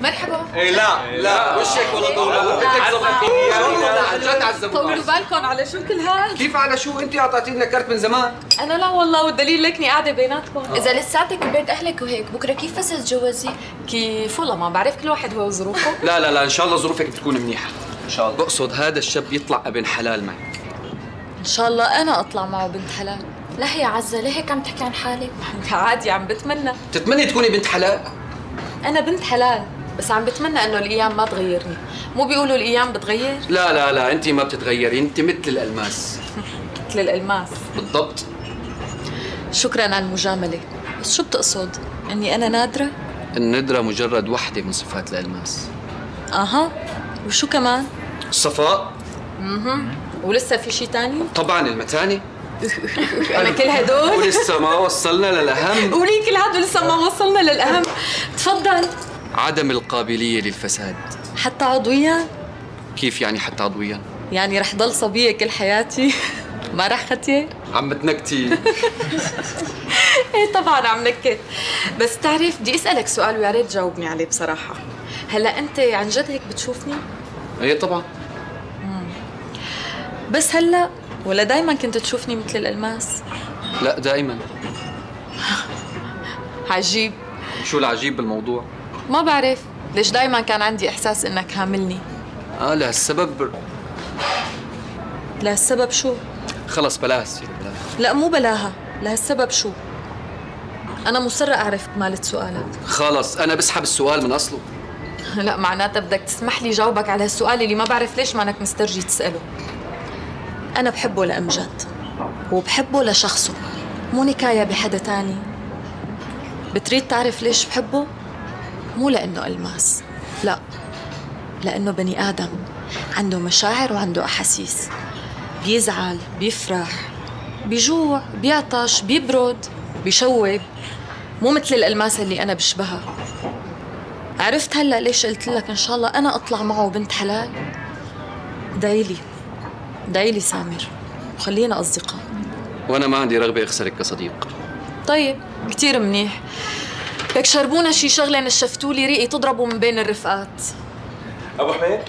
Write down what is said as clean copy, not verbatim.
مرحبا. ايه لا وشك ولا طولة بدك تظبطيني عن جد عذبونا. طولوا بالكم على شو كل هاد؟ كيف على شو؟ انت اعطيتينا كرت من زمان. انا لا والله، والدليل لكني قاعده بيناتكم. إذا لساتك ببيت أهلك وهيك بكرة كيف بس تتجوزي؟ كيف والله ما بعرف، كل واحد هو وظروفه. لا ان شاء الله ظروفك بتكون منيحة ان شاء الله. بقصد هذا الشاب يطلع ابن حلال معك. ان شاء الله انا اطلع معه بنت حلال. لا يا عزة، ليه هيك عم تحكي عن حالك؟ عادي، عم بتمنى. تتمني تكوني بنت حلال؟ انا بنت حلال، بس عم بتمنى انه الايام ما تغيرني. مو بيقولوا الايام بتغير؟ لا انت ما بتتغيري، انت مثل الالماس. مثل الالماس. بالضبط. شكرا على المجامله، بس شو بتقصد؟ اني انا نادره؟ الندرة مجرد وحدة من صفات الالماس. اها، وشو كمان؟ الصفاء. ولسه في شي تاني؟ طبعا المتانة. انا كل هدول؟ ولسه ما وصلنا للأهم. قولي كل هدول لسه ما وصلنا للاهم. تفضل. عدم القابلية للفساد. حتى عضويا؟ كيف يعني حتى عضويا؟ يعني رح ضل صبية كل حياتي؟ ما رح ختيه؟ عم بتنكتي. ايه طبعا عم نكت، بس تعرف بدي اسألك سؤال ويا ريت تجاوبني عليه بصراحة. هلا انت عن جد هيك بتشوفني؟ ايه طبعا. بس هلا ولا دايما كنت تشوفني مثل الألماس؟ لا دائما. عجيب. شو العجيب بالموضوع؟ ما بعرف ليش دايما كان عندي إحساس إنك هاملني. لهالسبب. لهالسبب شو؟ خلص بلاها سيدي بلاها. لا مو بلاها، لهالسبب شو؟ أنا مصرة أعرف كمالة سؤالك. خلص أنا بسحب السؤال من أصله. لا معناتها بدك تسمح لي جاوبك على هالسؤال اللي ما بعرف ليش مانك مسترجي تسأله. أنا بحبه لأمجد، وبحبه لشخصه، مو نكاية بحدا تاني. بتريد تعرف ليش بحبه؟ مو لأنه ألماس، لا، لأنه بني آدم عنده مشاعر وعنده أحاسيس. بيزعل، بيفرح، بيجوع، بيعطش، بيبرد، بيشوب، مو مثل الألماس اللي أنا بشبهها. عرفت هلأ ليش قلت لك إن شاء الله أنا أطلع معه بنت حلال؟ ادعيلي، ادعيلي سامر، وخلينا أصدقاء. وأنا ما عندي رغبة أخسرك كصديق. طيب كتير منيح. لك شربونا شي شغلة نشفتولي ريقي تضربوا من بين الرفقات. ابو حميد